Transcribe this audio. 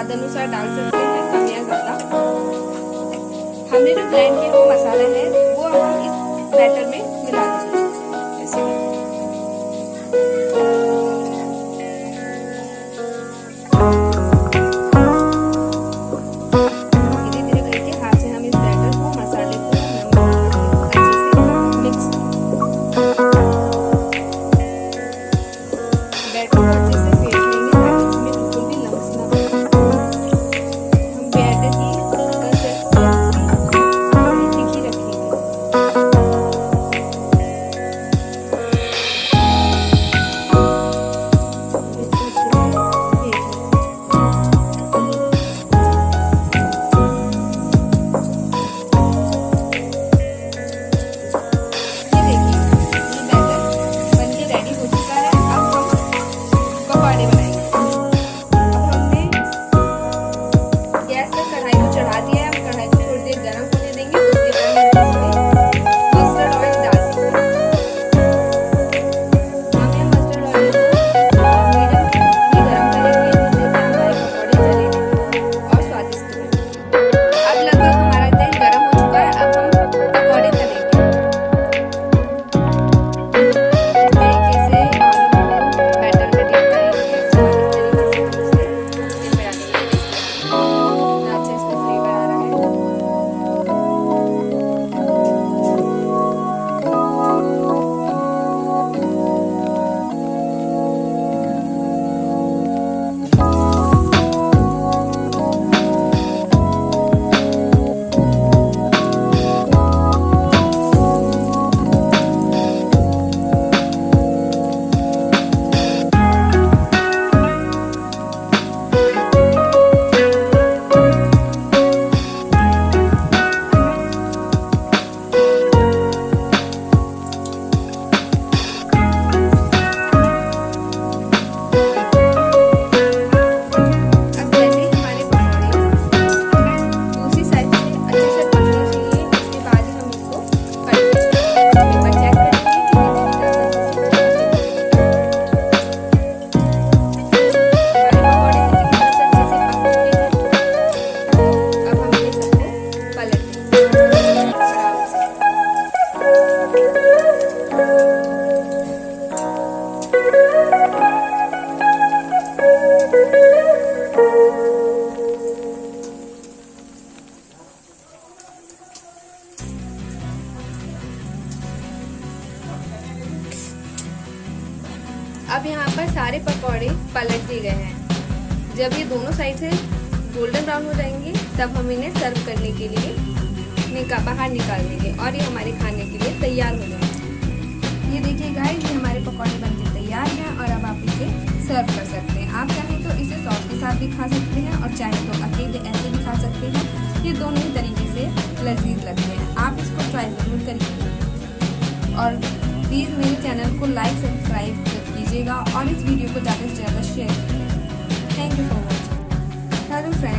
स्वाद अनुसार डाल सकते हैं, कम या ज़्यादा। हमने जो ग्राइंड किया वो मसाला है वो हम इस बैटर में मिला देंगे। ऐसे धीरे धीरे करके हाथ से हम इस बैटर को, मसाले को अच्छे से मिक्स बैटर को अच्छे से फेंट लेंगे ताकि इसमें बिल्कुल भी लम्स ना हो। हम बैटर की अब यहाँ पर सारे पकौड़े पलट दिए गए हैं। जब ये दोनों साइड से गोल्डन ब्राउन हो जाएंगे तब हम इन्हें सर्व करने के लिए बाहर निकाल देंगे और ये हमारे खाने के लिए तैयार हो जाएंगे। ये देखिए गाइस, ये हमारे पकौड़े बनके तैयार हैं और अब आप इसे सर्व कर सकते हैं। आप चाहें तो इसे सॉस के साथ भी खा सकते हैं और चाहें तो अकेले ऐसे भी खा सकते हैं। ये दोनों ही तरीके से लजीज लगते हैं। आप इसको ट्राई जरूर करिए और प्लीज़ मेरे चैनल को लाइक सब्सक्राइब कीजिएगा और इस वीडियो को ज़्यादा से ज़्यादा शेयर कीजिएगा। Thank you for watching. Hello friends.